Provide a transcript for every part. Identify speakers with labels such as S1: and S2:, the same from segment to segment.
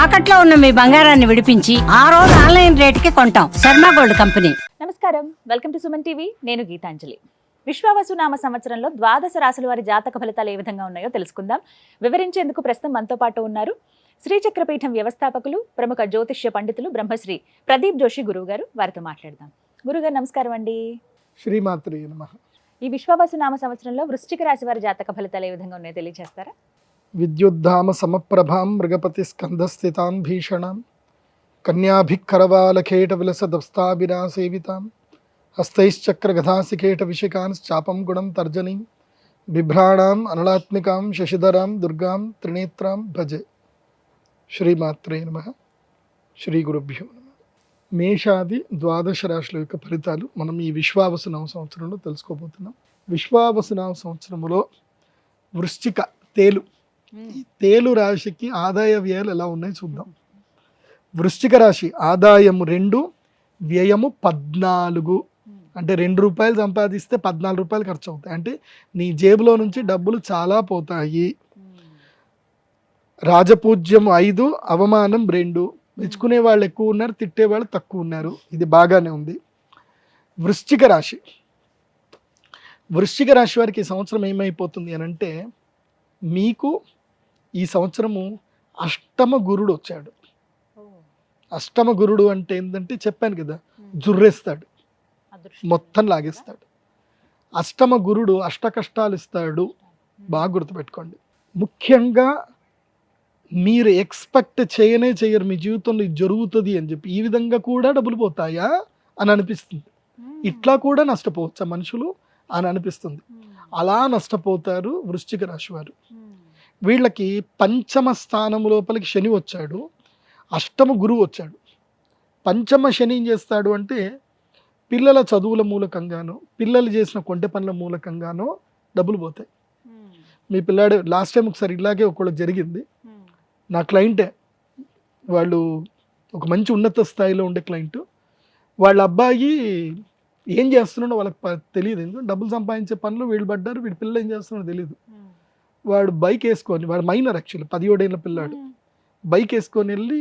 S1: తాకట్లో ఉన్న మీ బంగారాన్ని విడిపించి ఆ రోజు ఆన్లైన్ రేటుకి కొంటాం. Sharma gold company.
S2: నమస్కారం, వెల్కమ్ టు సుమన్ టీవీ. నేను గీతాంజలి. విశ్వావసు నామ సంవత్సరంలో ద్వాదశ రాశుల వారి జాతక ఫలితాలు ఏ విధంగా ఉన్నాయో తెలుసుకుందాం. వివరించేందుకు ప్రస్తుతం మనతో పాటు ఉన్నారు శ్రీచక్రపీఠం వ్యవస్థాపకులు, ప్రముఖ జ్యోతిష్య పండితులు బ్రహ్మశ్రీ ప్రదీప్ జోషి గురువు గారు. వారితో మాట్లాడదాం. గురుగారు నమస్కారం అండి.
S3: శ్రీమాత్రే నమః.
S2: ఈ విశ్వావసు నామ సంవత్సరంలో వృశ్చిక రాశి వారి జాతక ఫలితాలు ఏ విధంగా ఉన్నాయో తెలియజేస్తారా?
S3: విద్యుద్ధామ సమప్రభాం మృగపతి స్కంధస్థితాం భీషణాం కన్యాభిక్కరవాలకేట విలసదస్తాభిరా సేవితాం హస్తైశ్చక్రగధాసికేట విషికాన్ చాపం గుణం తర్జనీం బిభ్రాణాం అనలాత్మికాం శశిధరాం దుర్గాం త్రినేత్రాం భజే. శ్రీమాత్రే నమః. శ్రీ గురుభ్యో నమః. మేషాది ద్వాదశ రాశుల యొక్క ఫలితాలు మనం ఈ విశ్వావసు నామ సంవత్సరంలో తెలుసుకోబోతున్నాం. విశ్వావసు నామ సంవత్సరంలో వృశ్చిక తేలు రాశికి ఆదాయ వ్యయాలు ఎలా ఉన్నాయో చూద్దాం. వృశ్చిక రాశి ఆదాయము 2, వ్యయము 14. అంటే ₹2 సంపాదిస్తే ₹14 ఖర్చు అవుతాయి. అంటే నీ జేబులో నుంచి డబ్బులు చాలా పోతాయి. రాజపూజ్యం 5, అవమానం 2. మెచ్చుకునే వాళ్ళు ఎక్కువ ఉన్నారు, తిట్టే వాళ్ళు తక్కువ ఉన్నారు. ఇది బాగానే ఉంది. వృశ్చిక రాశి వారికి ఈ సంవత్సరం ఏమైపోతుంది అని అంటే, మీకు ఈ సంవత్సరము అష్టమ గురుడు వచ్చాడు. అష్టమ గురుడు అంటే ఏంటంటే చెప్పాను కదా, జుర్రేస్తాడు, మొత్తం లాగేస్తాడు. అష్టమ గురుడు అష్ట కష్టాలు ఇస్తాడు. బాగా గుర్తుపెట్టుకోండి. ముఖ్యంగా మీరు ఎక్స్పెక్ట్ చేయరు మీ జీవితంలో ఇది జరుగుతుంది అని చెప్పి. ఈ విధంగా కూడా డబ్బులు పోతాయా అని అనిపిస్తుంది. ఇట్లా కూడా నష్టపోవచ్చా మనుషులు అని అనిపిస్తుంది. అలా నష్టపోతారు వృశ్చిక రాశి వారు. వీళ్ళకి పంచమ స్థానం లోపలికి శని వచ్చాడు, అష్టమ గురువు వచ్చాడు. పంచమ శని ఏం చేస్తాడు అంటే, పిల్లల చదువుల మూలకంగానో, పిల్లలు చేసిన కొంటె పనుల మూలకంగానో డబ్బులు పోతాయి. మీ పిల్లాడు లాస్ట్ టైం ఒకసారి ఇలాగే ఒకళ్ళు జరిగింది. నా క్లయింటే, వాళ్ళు ఒక మంచి ఉన్నత స్థాయిలో ఉండే క్లయింట్. వాళ్ళ అబ్బాయి ఏం చేస్తున్నాడో వాళ్ళకి తెలియదు. ఎందుకంటే డబ్బులు సంపాదించే పనులు వీళ్ళు పడ్డారు. వీడి పిల్లలు ఏం చేస్తున్నాడో తెలియదు. వాడు బైక్ వేసుకొని, వాడు మైనర్ యాక్చువల్లీ 17 ఏళ్ళ పిల్లాడు, బైక్ వేసుకొని వెళ్ళి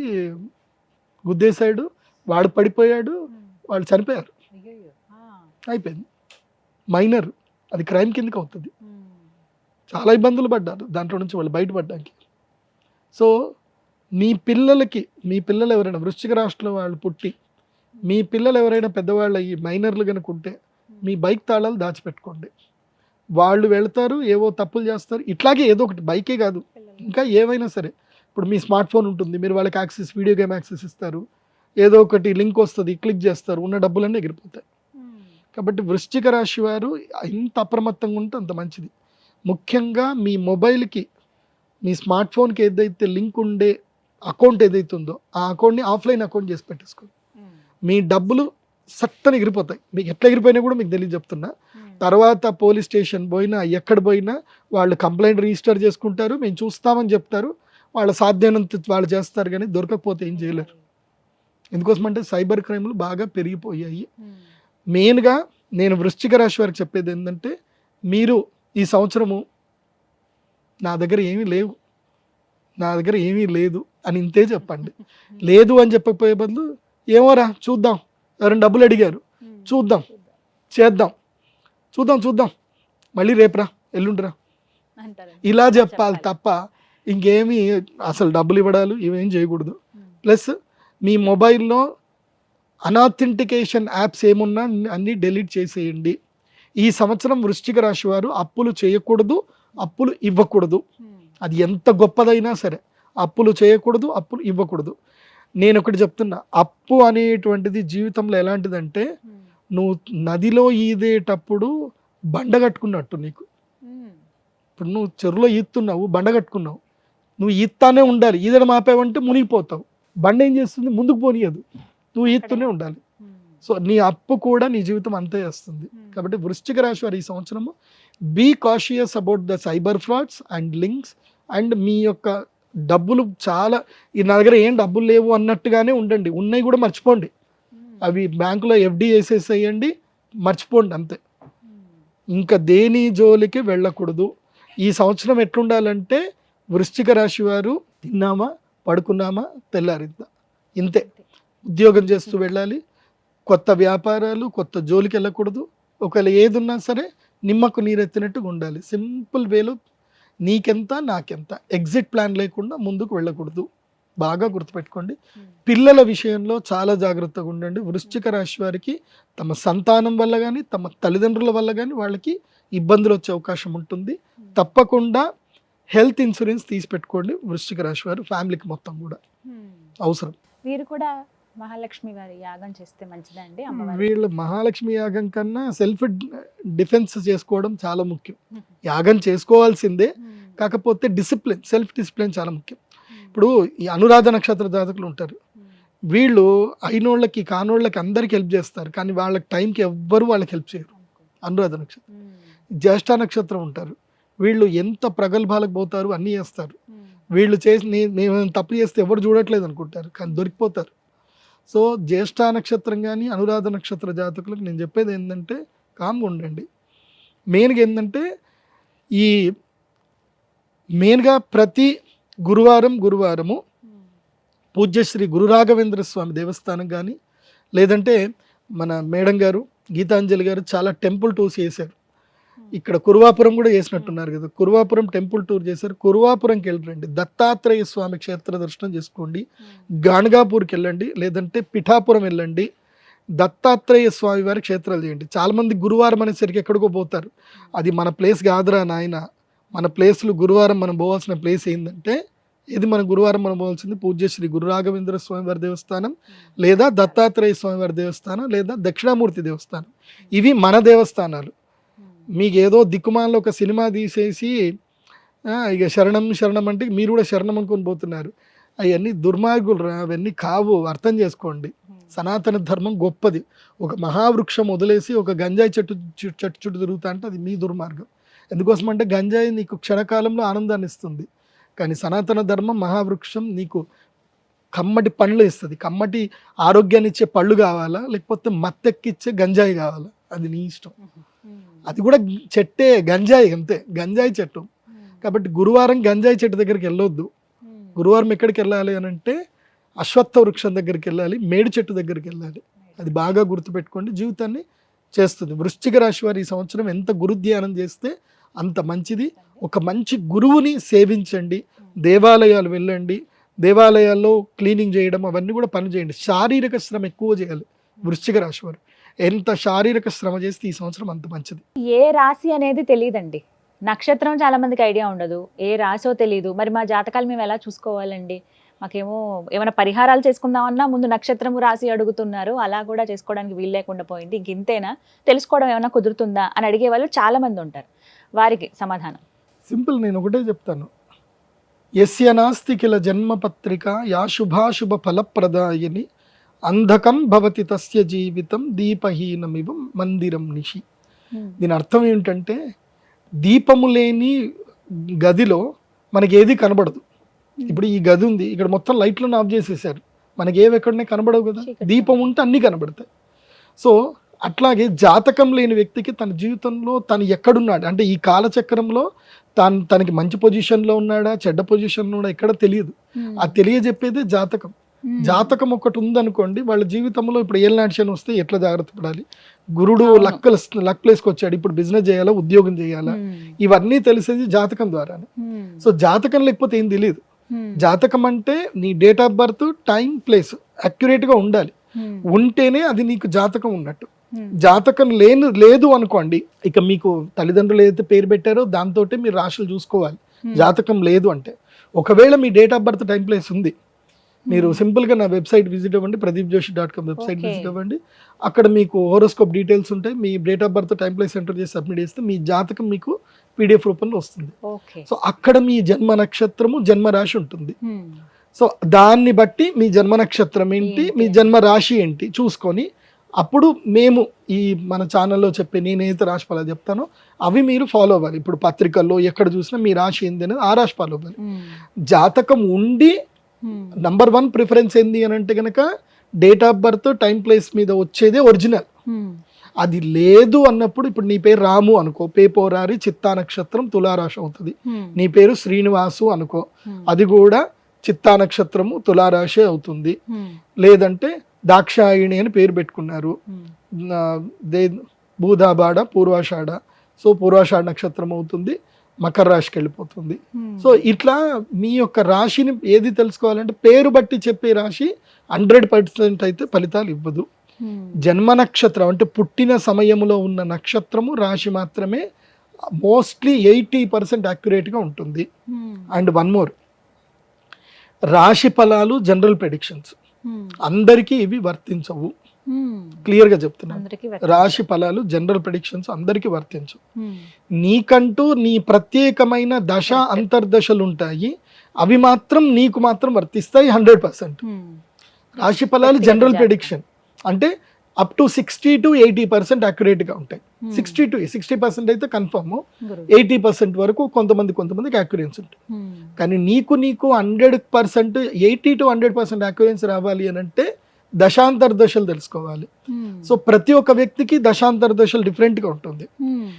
S3: గుద్దేశాడు. వాడు పడిపోయాడు, వాళ్ళు చనిపోయారు. అయిపోయింది. మైనర్, అది క్రైమ్ కిందకి అవుతుంది. చాలా ఇబ్బందులు పడ్డారు దాంట్లో నుంచి వాళ్ళు బయటపడ్డానికి. సో మీ పిల్లలు ఎవరైనా వృశ్చిక రాశిలో వాళ్ళు పుట్టి, మీ పిల్లలు ఎవరైనా పెద్దవాళ్ళు అయ్యి మైనర్లు కనుక ఉంటే, మీ బైక్ తాళాలు దాచిపెట్టుకోండి. వాళ్ళు వెళ్తారు, ఏవో తప్పులు చేస్తారు. ఇట్లాగే ఏదో ఒకటి, బైకే కాదు ఇంకా ఏవైనా సరే. ఇప్పుడు మీ స్మార్ట్ ఫోన్ ఉంటుంది, మీరు వాళ్ళకి యాక్సెస్, వీడియో గేమ్ యాక్సెస్ ఇస్తారు, ఏదో ఒకటి లింక్ వస్తుంది, క్లిక్ చేస్తారు, ఉన్న డబ్బులన్నీ ఎగిరిపోతాయి. కాబట్టి వృశ్చిక రాశి వారు ఎంత అప్రమత్తంగా ఉంటే అంత మంచిది. ముఖ్యంగా మీ మొబైల్కి, మీ స్మార్ట్ ఫోన్కి ఏదైతే లింక్ ఉండే అకౌంట్ ఏదైతే ఉందో ఆ అకౌంట్ని ఆఫ్లైన్ అకౌంట్ చేసి పెట్టేసుకోండి. మీ డబ్బులు సట్టని ఎగిరిపోతాయి. మీకు ఎట్లా ఎగిరిపోయినా కూడా మీకు తెలియదు చెప్తున్నా. తర్వాత పోలీస్ స్టేషన్ పోయినా, ఎక్కడ పోయినా వాళ్ళు కంప్లైంట్ రిజిస్టర్ చేసుకుంటారు, మేము చూస్తామని చెప్తారు. వాళ్ళ సాధ్యమైనంత వాళ్ళు చేస్తారు, కానీ దొరకకపోతే ఏం చేయలేరు. ఎందుకోసమంటే సైబర్ క్రైమ్లు బాగా పెరిగిపోయాయి. మెయిన్గా నేను వృశ్చిక రాశి వారికి చెప్పేది ఏంటంటే, మీరు ఈ సంవత్సరము నా దగ్గర ఏమీ లేదు అని ఇంతే చెప్పండి. లేదు అని చెప్పకపోయే బదులు, ఏమోరా చూద్దాం, ఎవరైనా డబ్బులు అడిగారు, చూద్దాం మళ్ళీ రేపురా, ఎల్లుండిరా, ఇలా చెప్పాలి తప్ప ఇంకేమీ అసలు డబ్బులు ఇవ్వడాలు ఇవేం చేయకూడదు. ప్లస్ మీ మొబైల్లో అనాథెంటికేషన్ యాప్స్ ఏమున్నా అన్నీ డిలీట్ చేసేయండి. ఈ సంవత్సరం వృశ్చిక రాశి వారు అప్పులు చేయకూడదు, అప్పులు ఇవ్వకూడదు. అది ఎంత గొప్పదైనా సరే అప్పులు చేయకూడదు, అప్పులు ఇవ్వకూడదు. నేను ఒకటి చెప్తున్నా, అప్పు అనేటువంటిది జీవితంలో ఎలాంటిదంటే, నువ్వు నదిలో ఈదేటప్పుడు బండ కట్టుకున్నట్టు. నీకు ఇప్పుడు నువ్వు చెరువులో ఈదుతున్నావు, బండ కట్టుకున్నావు, నువ్వు ఈత్తానే ఉండాలి. ఈదడం ఆపేవంటే మునిగిపోతావు. బండ ఏం చేస్తుంది, ముందుకు పోనీయదు, నువ్వు ఈదుతూనే ఉండాలి. సో నీ అప్పు కూడా నీ జీవితం అంతే చేస్తుంది. కాబట్టి వృశ్చిక రాశి వారు ఈ సంవత్సరము be cautious about the cyber frauds and links. And మీ యొక్క డబ్బులు చాలా, నా దగ్గర ఏం డబ్బులు లేవు అన్నట్టుగానే ఉండండి. ఉన్నాయి కూడా మర్చిపోండి, అవి బ్యాంకులో FD వేసేసేయండి, మర్చిపోండి అంతే. ఇంకా దేని జోలికి వెళ్ళకూడదు. ఈ సంవత్సరం ఎట్లుండాలంటే, వృశ్చిక రాశి వారు తిన్నామా, పడుకున్నామా తెల్లారిందా, ఇంతే. ఉద్యోగం చేస్తూ వెళ్ళాలి, కొత్త వ్యాపారాలు కొత్త జోలికి వెళ్ళకూడదు. ఒకవేళ ఏది ఉన్నా సరే నిమ్మకు నీరెత్తినట్టుగా ఉండాలి. సింపుల్ వేలో నీకెంత నాకెంత, ఎగ్జిట్ ప్లాన్ లేకుండా ముందుకు వెళ్ళకూడదు. బాగా గుర్తుపెట్టుకోండి. పిల్లల విషయంలో చాలా జాగ్రత్తగా ఉండండి. వృశ్చిక రాశి వారికి తమ సంతానం వల్ల కానీ తమ తల్లిదండ్రుల వల్ల కానీ వాళ్ళకి ఇబ్బందులు వచ్చే అవకాశం ఉంటుంది. తప్పకుండా హెల్త్ ఇన్సూరెన్స్ తీసి పెట్టుకోండి వృశ్చిక రాశి వారు, ఫ్యామిలీకి మొత్తం కూడా అవసరం.
S2: వీరు కూడా మహాలక్ష్మి వారి యాగం చేస్తే మంచిదా అండి? అమ్మవారి
S3: వీళ్ళు మహాలక్ష్మి యాగం కన్నా సెల్ఫ్ డిఫెన్స్ చేసుకోవడం చాలా ముఖ్యం. యాగం చేసుకోవాల్సిందే, కాకపోతే డిసిప్లిన్, సెల్ఫ్ డిసిప్లిన్ చాలా ముఖ్యం. ఇప్పుడు ఈ అనురాధ నక్షత్ర జాతకులు ఉంటారు, వీళ్ళు అయినోళ్ళకి కానోళ్ళకి అందరికి హెల్ప్ చేస్తారు, కానీ వాళ్ళకి టైంకి ఎవ్వరు వాళ్ళకి హెల్ప్ చేయరు. అనురాధ నక్షత్రం, జ్యేష్ఠ నక్షత్రం ఉంటారు, వీళ్ళు ఎంత ప్రగల్భాలకు పోతారు, అన్నీ చేస్తారు. వీళ్ళు చేసి మేము తప్పు చేస్తే ఎవరు చూడట్లేదు అనుకుంటారు, కానీ దొరికిపోతారు. సో జ్యేష్ఠ నక్షత్రం కానీ అనురాధ నక్షత్ర జాతకులకు నేను చెప్పేది ఏంటంటే కామ్గా ఉండండి. మెయిన్గా ఏంటంటే ఈ మెయిన్గా ప్రతి గురువారము పూజ్యశ్రీ గురు రాఘవేంద్ర స్వామి దేవస్థానం కానీ, లేదంటే మన మేడం గారు గీతాంజలి గారు చాలా టెంపుల్ టూర్స్ చేశారు. ఇక్కడ కురువాపురం కూడా చేసినట్టున్నారు కదా, కురువాపురం టెంపుల్ టూర్ చేశారు. కురువాపురంకి వెళ్ళండి, దత్తాత్రేయ స్వామి క్షేత్ర దర్శనం చేసుకోండి. గాణగాపూర్కి వెళ్ళండి, లేదంటే పిఠాపురం వెళ్ళండి. దత్తాత్రేయ స్వామి వారి క్షేత్రాలు చేయండి. చాలామంది గురువారం అనేసరికి ఎక్కడికో పోతారు, అది మన ప్లేస్ కాదురా నాయన. మన ప్లేస్లు గురువారం మనం పోవాల్సిన ప్లేస్ ఏంటంటే, ఇది మన గురువారం మనం పోవాల్సింది పూజ్యశ్రీ గురు రాఘవేంద్ర స్వామి వారి దేవస్థానం, లేదా దత్తాత్రేయ స్వామి వారి దేవస్థానం, లేదా దక్షిణామూర్తి దేవస్థానం. ఇవి మన దేవస్థానాలు. మీకు ఏదో దిక్కుమాలలో ఒక సినిమా తీసేసి ఇక శరణం శరణం అంటే మీరు కూడా శరణం అనుకొని పోతున్నారు. అవన్నీ దుర్మార్గులు, అవన్నీ కావు, అర్థం చేసుకోండి. సనాతన ధర్మం గొప్పది. ఒక మహావృక్షం వదిలేసి ఒక గంజాయి చెట్టు చుట్టూ తిరుగుతా అంటే అది మీ దుర్మార్గం. ఎందుకోసం అంటే గంజాయి నీకు క్షణకాలంలో ఆనందాన్ని ఇస్తుంది, కానీ సనాతన ధర్మం మహావృక్షం నీకు కమ్మటి పండ్లు ఇస్తుంది. కమ్మటి ఆరోగ్యాన్ని ఇచ్చే పళ్ళు కావాలా, లేకపోతే మత్తెక్కిచ్చే గంజాయి కావాలా, అది నీ ఇష్టం. అది కూడా చెట్టే, గంజాయి అంతే, గంజాయి చెట్టు. కాబట్టి గురువారం గంజాయి చెట్టు దగ్గరికి వెళ్ళొద్దు. గురువారం ఎక్కడికి వెళ్ళాలి అని అంటే అశ్వత్థ వృక్షం దగ్గరికి వెళ్ళాలి, మేడి చెట్టు దగ్గరికి వెళ్ళాలి. అది బాగా గుర్తుపెట్టుకోండి, జీవితాన్ని చేస్తుంది. వృశ్చిక రాశి వారు ఈ సంవత్సరం ఎంత గురు ధ్యానం చేస్తే అంత మంచిది. ఒక మంచి గురువుని సేవించండి, దేవాలయాలు వెళ్ళండి, దేవాలయాల్లో క్లీనింగ్ చేయడం అవన్నీ కూడా పని చేయండి. శారీరక శ్రమ ఎక్కువ చేయాలి వృశ్చిక రాశి వారు. ఎంత శారీరక శ్రమ చేస్తే ఈ సంవత్సరం అంత మంచిది.
S2: ఏ రాశి అనేది తెలియదండి, నక్షత్రం చాలా మందికి ఐడియా ఉండదు, ఏ రాశో తెలియదు. మరి మా జాతకాలు మేము ఎలా చూసుకోవాలండి? మాకేమో ఏమైనా పరిహారాలు చేసుకుందామన్నా ముందు నక్షత్రము రాశి అడుగుతున్నారు, అలా కూడా చేసుకోవడానికి వీలు లేకుండా పోయింది. ఇంక ఇంతేనా, తెలుసుకోవడం ఏమైనా కుదురుతుందా అని అడిగే వాళ్ళు చాలా మంది ఉంటారు. వారికి సమాధానం
S3: సింపుల్, నేను ఒకటే చెప్తాను. యస్య నాస్తి కిల జన్మపత్రిక యా శుభాశుభ ఫలప్రదాయని అంధకం భవతి తస్య జీవితం దీపహీనమివ మందిరం నిషి. దీని అర్థం ఏంటంటే, దీపము లేని గదిలో మనకి ఏది కనబడదు. ఇప్పుడు ఈ గది ఉంది, ఇక్కడ మొత్తం లైట్లను ఆఫ్ చేసేసారు, మనకి ఏవి ఎక్కడనే కనబడవు కదా. దీపం ఉంటే అన్నీ కనబడతాయి. సో అట్లాగే జాతకం లేని వ్యక్తికి తన జీవితంలో తను ఎక్కడున్నాడు అంటే, ఈ కాలచక్రంలో తనకి మంచి పొజిషన్లో ఉన్నాడా చెడ్డ పొజిషన్లో ఉన్నాడా ఎక్కడ తెలియదు. అది తెలియజెప్పేదే జాతకం. జాతకం ఒకటి ఉందనుకోండి, వాళ్ళ జీవితంలో ఇప్పుడు ఏలినాటి వస్తే ఎట్లా జాగ్రత్త పడాలి, గురుడు లక్ ప్లేస్కి వచ్చాడు, ఇప్పుడు బిజినెస్ చేయాలా ఉద్యోగం చేయాలా, ఇవన్నీ తెలిసేది జాతకం ద్వారానే. సో జాతకం లేకపోతే ఏం తెలియదు. జాతకం అంటే నీ date of birth, time, place అక్యురేట్గా ఉండాలి. ఉంటేనే అది నీకు జాతకం ఉన్నట్టు. జాతకం లేదు అనుకోండి, ఇక మీకు తల్లిదండ్రులు ఏదైతే పేరు పెట్టారో దాంతో మీరు రాశులు చూసుకోవాలి. జాతకం లేదు అంటే, ఒకవేళ మీ date of birth, time, place ఉంది, మీరు సింపుల్గా నా వెబ్సైట్ విజిట్ అవ్వండి, pradeepjoshi.com వెబ్సైట్ విజిట్ అవ్వండి. అక్కడ మీకు హోరోస్కోప్ డీటెయిల్స్ ఉంటాయి. మీ date of birth, time, place enter చేసి సబ్మిట్ చేస్తే మీ జాతకం మీకు PDF రూపంలో వస్తుంది. సో అక్కడ మీ జన్మ నక్షత్రము, జన్మ రాశి ఉంటుంది. సో దాన్ని బట్టి మీ జన్మ నక్షత్రం ఏంటి, మీ జన్మ రాశి ఏంటి చూసుకొని, అప్పుడు మేము ఈ మన ఛానల్లో చెప్పే నేనైతే రాశి ఫలాలు చెప్తానో అవి మీరు ఫాలో అవ్వాలి. ఇప్పుడు పత్రికల్లో ఎక్కడ చూసినా మీ రాశి ఏంది అనేది ఆ రాశి ఫాలో అవ్వాలి. జాతకం ఉండి నంబర్ 1 ప్రిఫరెన్స్ ఏంది అని అంటే కనుక date of birth, time, place మీద వచ్చేదే ఒరిజినల్. అది లేదు అన్నప్పుడు, ఇప్పుడు నీ పేరు రాము అనుకో, పేపోరారి చిత్తా నక్షత్రం తులారాశి అవుతుంది. నీ పేరు శ్రీనివాసు అనుకో, అది కూడా చిత్తా నక్షత్రము తులారాశి అవుతుంది, లేదంటే దాక్షాయిణి అని పేరు పెట్టుకున్నారు, బూదాబాడ పూర్వాషాఢ, సో పూర్వాషాఢ నక్షత్రం అవుతుంది, మకర రాశికి వెళ్ళిపోతుంది. సో ఇట్లా మీ యొక్క రాశిని ఏది తెలుసుకోవాలంటే పేరు బట్టి చెప్పే రాశి 100% అయితే ఫలితాలు ఇవ్వదు. జన్మ నక్షత్రం అంటే పుట్టిన సమయంలో ఉన్న నక్షత్రము రాశి మాత్రమే మోస్ట్లీ 80% యాక్యురేట్గా ఉంటుంది. అండ్ వన్ మోర్, రాశి ఫలాలు జనరల్ ప్రెడిక్షన్స్ అందరికీ ఇవి వర్తించవు. క్లియర్గా చెప్తున్నాను, రాశి ఫలాలు జనరల్ ప్రెడిక్షన్స్ అందరికీ వర్తించవు. నీకంటూ నీ ప్రత్యేకమైన దశ అంతర్దశలు ఉంటాయి, అవి మాత్రం నీకు మాత్రం వర్తిస్తాయి 100%. రాశి ఫలాలు జనరల్ ప్రెడిక్షన్ అంటే అప్ టు 60 to 80% యాక్యురేట్గా ఉంటాయి. 60% అయితే కన్ఫర్మ్, 80% వరకు కొంతమందికి యాక్యురెన్సీ ఉంటుంది. కానీ నీకు 100% 80 to 100% యాక్యురెన్సీ రావాలి అని అంటే దశాంతర దశలు తెలుసుకోవాలి. సో ప్రతి ఒక్క వ్యక్తికి దశాంతర దశలు డిఫరెంట్గా ఉంటుంది.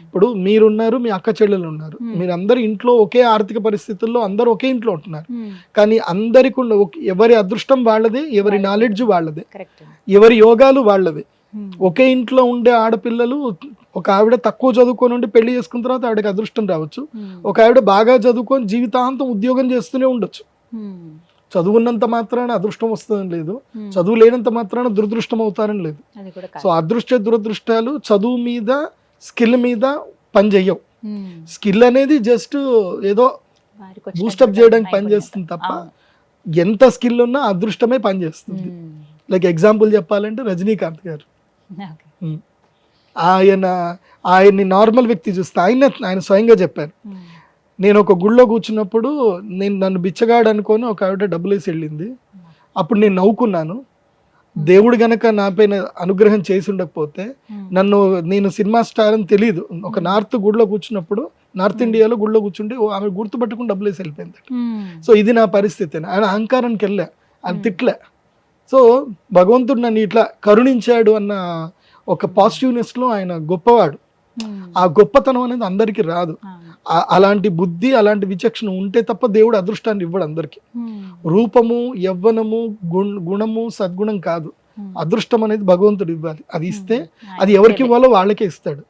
S3: ఇప్పుడు మీరున్నారు, మీ అక్క చెల్లెలు ఉన్నారు, మీరు అందరు ఇంట్లో ఒకే ఆర్థిక పరిస్థితుల్లో అందరూ ఒకే ఇంట్లో ఉంటున్నారు, కానీ అందరికి ఎవరి అదృష్టం వాళ్ళదే, ఎవరి నాలెడ్జ్ వాళ్ళదే, ఎవరి యోగాలు వాళ్ళదే. ఒకే ఇంట్లో ఉండే ఆడపిల్లలు, ఒక ఆవిడ తక్కువ చదువుకొని ఉండి పెళ్లి చేసుకున్న తర్వాత ఆవిడకి అదృష్టం రావచ్చు, ఒక ఆవిడ బాగా చదువుకొని జీవితాంతం ఉద్యోగం చేస్తూనే ఉండొచ్చు. చదువున్నంత మాత్రాన అదృష్టం వస్తుందని లేదు, చదువు లేనంత మాత్రాన దురదృష్టం అవుతారని లేదు. సో అదృష్ట దురదృష్టాలు చదువు మీద స్కిల్ మీద పనిచేయవు. స్కిల్ అనేది జస్ట్ ఏదో బూస్టప్ చేయడానికి పనిచేస్తుంది తప్ప ఎంత స్కిల్ ఉన్నా అదృష్టమే పనిచేస్తుంది. లైక్ ఎగ్జాంపుల్ చెప్పాలంటే రజనీకాంత్ గారు, ఆయన్ని నార్మల్ వ్యక్తి చూస్తే ఆయన స్వయంగా చెప్పారు, నేను ఒక గుళ్ళో కూర్చున్నప్పుడు నన్ను బిచ్చగాడు అనుకొని ఒక ఆవిడ డబ్బులు వేసి వెళ్ళింది, అప్పుడు నేను నవ్వుకున్నాను. దేవుడు గనక నా పైన అనుగ్రహం చేసి ఉండకపోతే నేను సినిమా స్టార్ అని తెలియదు, ఒక నార్త్ గుడిలో కూర్చున్నప్పుడు, నార్త్ ఇండియాలో గుడిలో కూర్చుంటే ఆమె గుర్తుపట్టుకుని డబ్బులు వేసి వెళ్ళిపోయింది. సో ఇది నా పరిస్థితి. ఆయన అహంకారానికి వెళ్ళా, ఆయన తిట్లే. సో భగవంతుడు నన్ను ఇట్లా కరుణించాడు అన్న ఒక పాజిటివ్నెస్లో ఆయన గొప్పవాడు. ఆ గొప్పతనం అనేది అందరికీ రాదు. అలాంటి బుద్ధి, అలాంటి విచక్షణ ఉంటే తప్ప దేవుడు అదృష్టాన్ని ఇవ్వడు అందరికి. రూపము, యవ్వనము, గుణము, సద్గుణం కాదు, అదృష్టం అనేది భగవంతుడు ఇవ్వాలి. అది ఇస్తే అది ఎవరికి ఇవ్వాలో వాళ్ళకే ఇస్తాడు.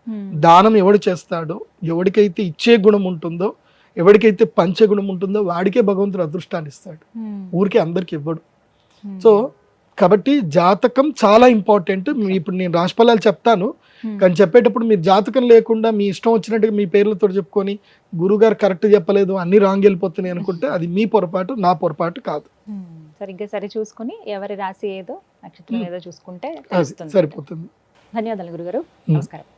S3: దానం ఎవడు చేస్తాడో, ఎవరికైతే ఇచ్చే గుణం ఉంటుందో, ఎవరికైతే పంచే గుణం ఉంటుందో వాడికే భగవంతుడు అదృష్టాన్ని ఇస్తాడు, ఊరికే అందరికి ఇవ్వడు. సో కాబట్టి జాతకం చాలా ఇంపార్టెంట్. ఇప్పుడు నేను రాశిఫలాలు చెప్తాను, కానీ చెప్పేటప్పుడు మీరు జాతకం లేకుండా మీ ఇష్టం వచ్చినట్టుగా మీ పేర్లతో చెప్పుకొని గురుగారు కరెక్ట్ చెప్పలేదు, అన్ని రాంగ్ వెళ్ళిపోతున్నాయి అనుకుంటే అది మీ పొరపాటు, నా పొరపాటు కాదు.
S2: సరిగ్గా సరి చూసుకుని ఎవరి రాశి ఏదో నక్షత్రం ఏదో చూసుకుంటే
S3: సరిపోతుంది.
S2: ధన్యవాదాలు గురుగారు, నమస్కారం.